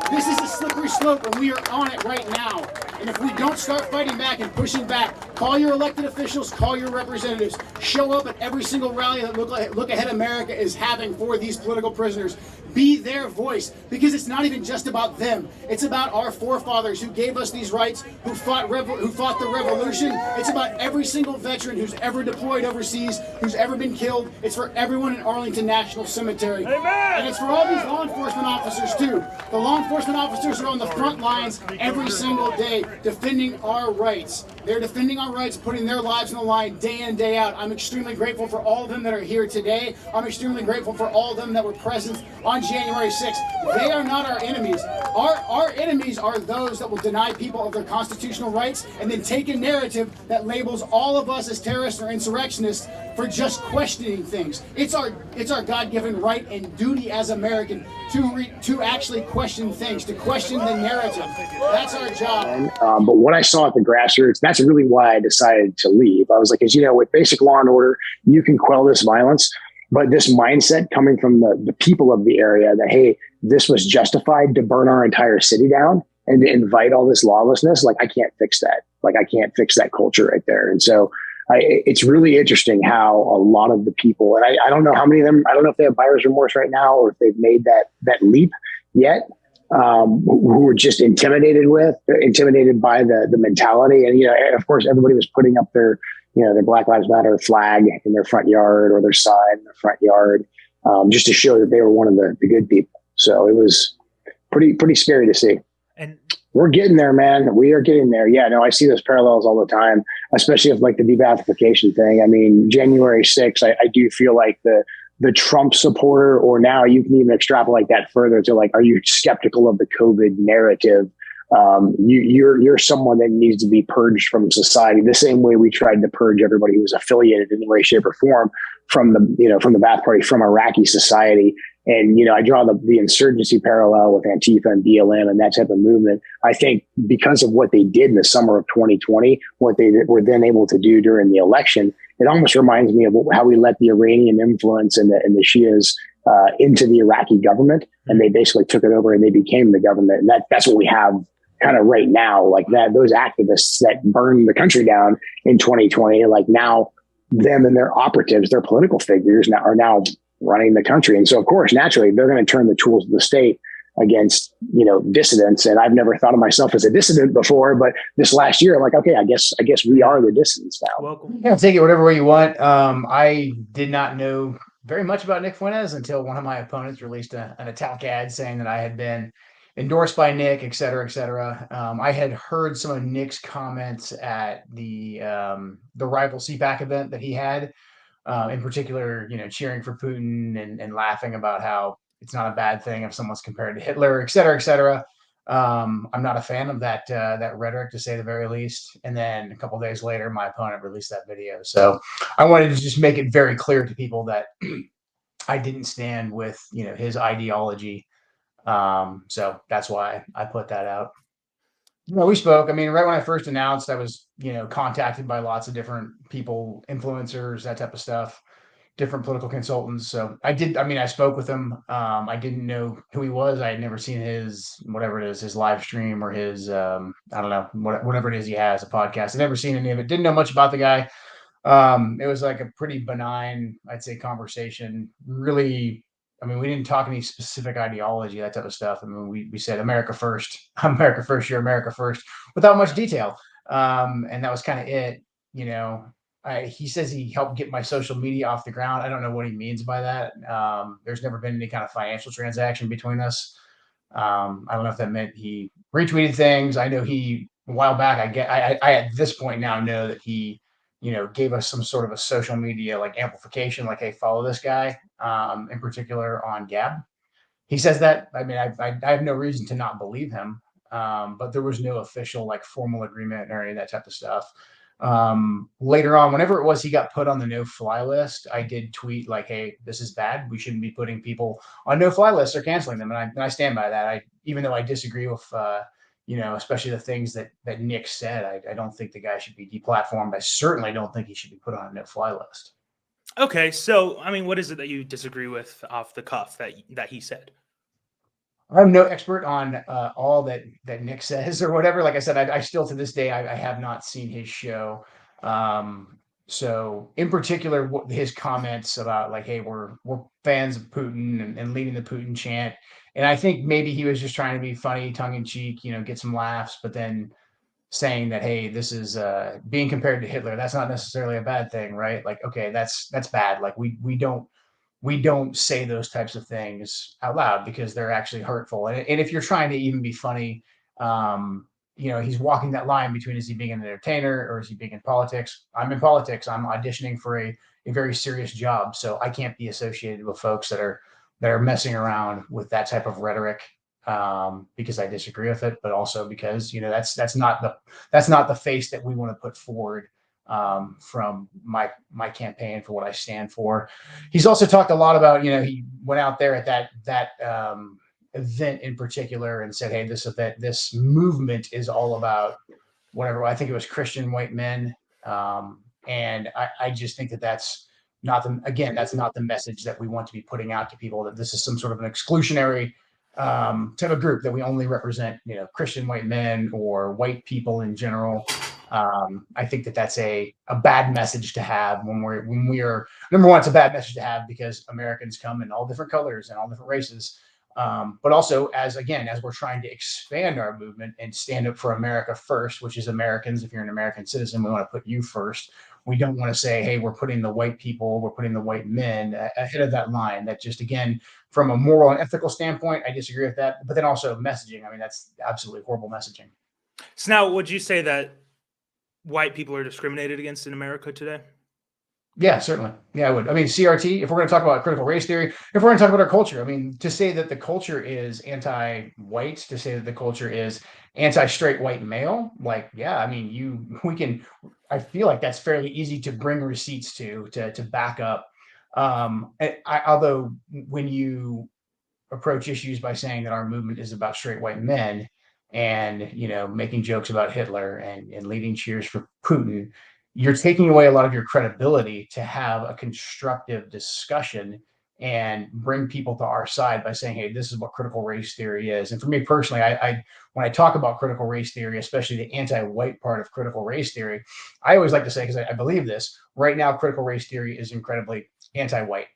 This is a slippery slope, and we are on it right now. And if we don't start fighting back and pushing back, call your elected officials, call your representatives, show up at every single rally that Look Ahead America is having for these political prisoners. Be their voice, because it's not even just about them. It's about our forefathers who gave us these rights, who fought the revolution. It's about every single veteran who's ever deployed overseas, who's ever been killed. It's for everyone in Arlington National Cemetery. Amen. And it's for all these law enforcement officers too. The law enforcement officers are on the front lines every single day defending our rights. They're defending our rights, putting their lives on the line day in, day out. I'm extremely grateful for all of them that are here today. I'm extremely grateful for all of them that were present on January 6th. They are not our enemies. Our enemies are those that will deny people of their constitutional rights and then take a narrative that labels all of us as terrorists or insurrectionists for just questioning things. It's our God-given right and duty as American to actually question things, to question the narrative. That's our job. But what I saw at the grassroots, that's really why I decided to leave. I was like, as you know, with basic law and order, you can quell this violence. But this mindset coming from the people of the area that, hey, this was justified to burn our entire city down and to invite all this lawlessness, like, I can't fix that. Like, I can't fix that culture right there. And so it's really interesting how a lot of the people, and I don't know how many of them, I don't know if they have buyer's remorse right now or if they've made that leap yet, who were just intimidated by the mentality. And, you know, of course, everybody was putting up their Black Lives Matter flag in their front yard or their sign in their front yard, just to show that they were one of the good people. So it was pretty scary to see. And we're getting there, man. We are getting there. Yeah, no, I see those parallels all the time, especially with like the de-Ba'athification thing. I mean, January 6th, I do feel like the Trump supporter, or now you can even extrapolate that further to like, are you skeptical of the COVID narrative? You're someone that needs to be purged from society the same way we tried to purge everybody who was affiliated in any way, shape, or form from the Ba'ath Party, from Iraqi society. And, you know, I draw the insurgency parallel with Antifa and BLM and that type of movement. I think because of what they did in the summer of 2020, what they were then able to do during the election, it almost reminds me of how we let the Iranian influence and the Shias into the Iraqi government, and they basically took it over and they became the government. And that's what we have kind of right now, like that, those activists that burned the country down in 2020, like now them and their operatives, their political figures are now running the country. And so, of course, naturally, they're going to turn the tools of the state against, dissidents. And I've never thought of myself as a dissident before, but this last year, I'm like, okay, I guess we are the dissidents now. welcome. Yeah, take it whatever way you want. I did not know very much about Nick Fuentes until one of my opponents released an attack ad saying that I had been endorsed by Nick, et cetera, et cetera. I had heard some of Nick's comments at the rival CPAC event that he had, in particular, cheering for Putin and laughing about how it's not a bad thing if someone's compared to Hitler, et cetera, et cetera. I'm not a fan of that rhetoric, to say the very least. And then a couple of days later, my opponent released that video. So I wanted to just make it very clear to people that I didn't stand with his ideology. So that's why I put that out. We spoke. I mean, right when I first announced, I was contacted by lots of different people, influencers, that type of stuff, different political consultants. So I spoke with him. I didn't know who he was. I had never seen his, whatever it is, his live stream or his, I don't know, whatever it is he has, a podcast. I'd never seen any of it. Didn't know much about the guy. It was like a pretty benign, I'd say, conversation. Really, we didn't talk any specific ideology, that type of stuff. We said America first, America first, you're America first, without much detail. And that was kind of it. He says he helped get my social media off the ground. I don't know what he means by that. There's never been any kind of financial transaction between us. I don't know if that meant he retweeted things. I know a while back, I at this point now know that he, gave us some sort of a social media like amplification, like, hey, follow this guy, in particular on Gab. He says that. I have no reason to not believe him. But there was no official like formal agreement or any of that type of stuff. Later on, whenever it was he got put on the no-fly list, I did tweet like, hey, this is bad. We shouldn't be putting people on no-fly lists or canceling them. And I stand by that. Even though I disagree with, especially the things that Nick said, I don't think the guy should be deplatformed. I certainly don't think he should be put on a no-fly list. Okay, so what is it that you disagree with off the cuff that he said? I'm no expert on all that Nick says or whatever. Like I said, I still to this day I have not seen his show. So in particular, his comments about like, hey, we're fans of Putin and leading the Putin chant, and I think maybe he was just trying to be funny, tongue in cheek, get some laughs, but then saying that, hey, this is being compared to Hitler. That's not necessarily a bad thing, right? Like, okay, that's bad. Like we don't say those types of things out loud because they're actually hurtful. And if you're trying to even be funny, he's walking that line between, is he being an entertainer or is he being in politics? I'm in politics. I'm auditioning for a very serious job. So I can't be associated with folks that are messing around with that type of rhetoric, because I disagree with it, but also because, that's not the face that we want to put forward, from my campaign for what I stand for. He's also talked a lot about, he went out there at that event in particular and said, hey, this movement is all about whatever. I think it was Christian white men. And I just think that's that's not the message that we want to be putting out to people, that this is some sort of an exclusionary type of group, that we only represent, Christian white men or white people in general. I think that's a bad message to have when we are, number one, it's a bad message to have because Americans come in all different colors and all different races. But also as we're trying to expand our movement and stand up for America first, which is Americans. If you're an American citizen, we want to put you first. We don't want to say, hey, we're putting the white people, we're putting the white men ahead of that line. That just, again, from a moral and ethical standpoint, I disagree with that. But then also messaging, I mean, that's absolutely horrible messaging. So now, would you say that white people are discriminated against in America today? Yeah, certainly. Yeah, I would. I mean, CRT, if we're going to talk about critical race theory, if we're going to talk about our culture, I mean, to say that the culture is anti-white, to say that the culture is anti-straight white male, like, yeah, I mean, I feel like that's fairly easy to bring receipts to back up. Although when you approach issues by saying that our movement is about straight white men and, making jokes about Hitler and leading cheers for Putin, you're taking away a lot of your credibility to have a constructive discussion and bring people to our side by saying, hey, this is what critical race theory is. And for me personally, I when I talk about critical race theory, especially the anti-white part of critical race theory, I always like to say, because I believe this, right now, critical race theory is incredibly anti-white.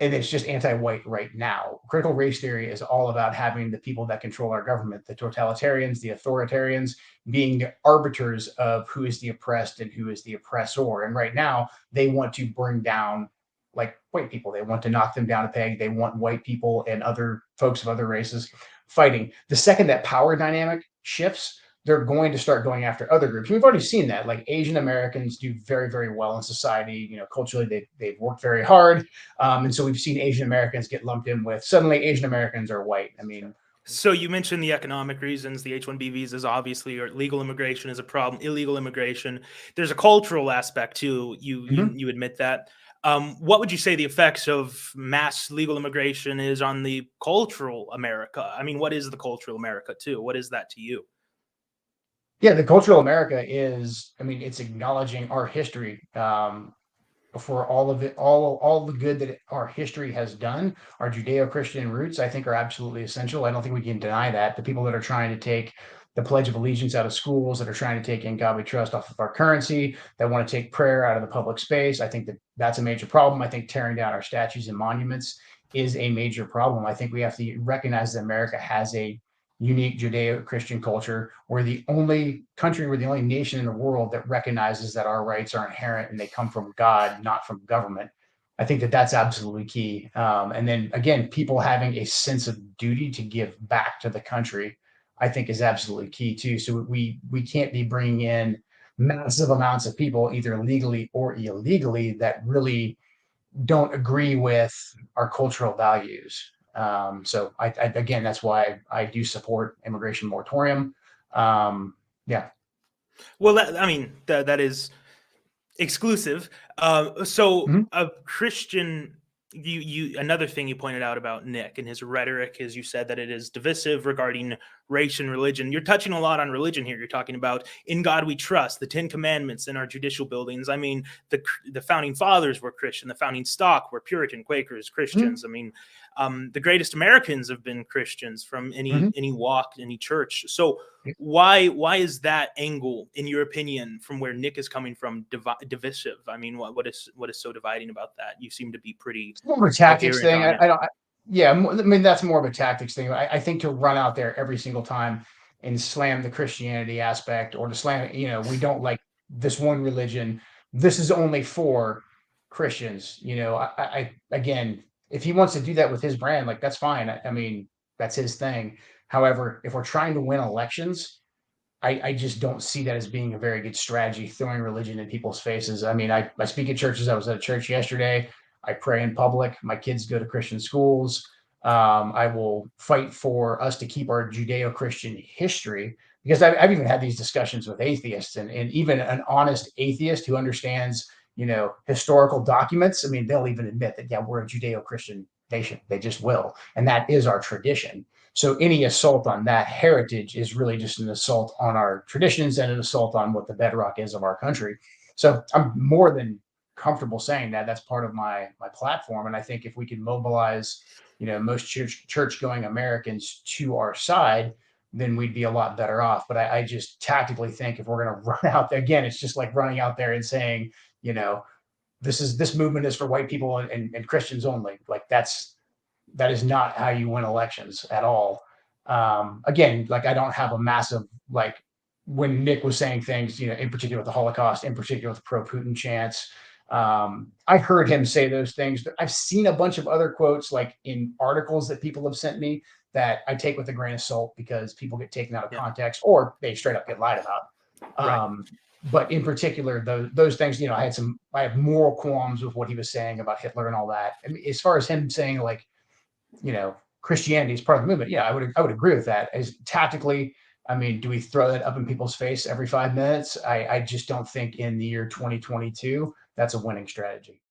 And it's just anti-white right now. Critical race theory is all about having the people that control our government, the totalitarians, the authoritarians, being the arbiters of who is the oppressed and who is the oppressor. And right now, they want to bring down like white people. They want to knock them down a peg. They want white people and other folks of other races fighting. The second that power dynamic shifts, they're going to start going after other groups. We've already seen that. Like Asian Americans do very, very well in society. Culturally, they've worked very hard. And so we've seen Asian Americans get lumped in with, suddenly Asian Americans are white. I mean, so you mentioned the economic reasons, the H-1B visas, obviously, or legal immigration is a problem, illegal immigration. There's a cultural aspect too. You admit that. What would you say the effects of mass legal immigration is on the cultural America? I mean, what is the cultural America too? What is that to you? Yeah, the cultural America is, I mean, it's acknowledging our history, for all of it, all the good that our history has done. Our Judeo-Christian roots, I think, are absolutely essential. I don't think we can deny that. The people that are trying to take the Pledge of Allegiance out of schools, that are trying to take "In God We Trust" off of our currency, that want to take prayer out of the public space, I think that's a major problem. I think tearing down our statues and monuments is a major problem. I think we have to recognize that America has a unique Judeo-Christian culture. We're the only nation in the world that recognizes that our rights are inherent and they come from God, not from government. I think that's absolutely key. And then again, people having a sense of duty to give back to the country, I think, is absolutely key too. So we can't be bringing in massive amounts of people, either legally or illegally, that really don't agree with our cultural values. So again, that's why I do support immigration moratorium. Yeah. Well, that is exclusive. A Christian, you another thing you pointed out about Nick and his rhetoric is, you said that it is divisive regarding race and religion. You're touching a lot on religion here. You're talking about in God we trust, the 10 commandments in our judicial buildings. I mean, the founding fathers were Christian, the founding stock were Puritan, Quakers, Christians. I mean, the greatest Americans have been Christians from any walk, any church. So why is that angle, in your opinion, from where Nick is coming from, divisive? I mean, what is so dividing about that? You seem to be pretty It's more of a tactics coherent thing. on it. Yeah, I mean, that's more of a tactics thing. I think to run out there every single time and slam the Christianity aspect, or to slam, we don't like this one religion. This is only for Christians. Again, if he wants to do that with his brand, like, that's fine. I mean, that's his thing. However, if we're trying to win elections, I just don't see that as being a very good strategy, throwing religion in people's faces. I mean, I speak at churches. I was at a church yesterday. I pray in public. My kids go to Christian schools. I will fight for us to keep our Judeo-Christian history, because I've even had these discussions with atheists, and even an honest atheist who understands, historical documents. I mean, they'll even admit that, yeah, we're a Judeo-Christian nation. They just will. And that is our tradition. So any assault on that heritage is really just an assault on our traditions and an assault on what the bedrock is of our country. So I'm more than comfortable saying that that's part of my platform. And I think if we can mobilize, most church going Americans to our side, then we'd be a lot better off. But I just tactically think if we're going to run out there again, it's just like running out there and saying, this movement is for white people and Christians only. Like, that is not how you win elections at all. Again, like, I don't have a massive, like, when Nick was saying things, in particular with the Holocaust, in particular with pro-Putin chants, I heard him say those things. I've seen a bunch of other quotes, like in articles that people have sent me, that I take with a grain of salt, because people get taken out of context, or they straight up get lied about. Right. But in particular, those things, I have moral qualms with what he was saying about Hitler and all that. I mean, as far as him saying, like, Christianity is part of the movement. Yeah, I would agree with that. As tactically, I mean, do we throw that up in people's face every 5 minutes? I just don't think in the year 2022 that's a winning strategy.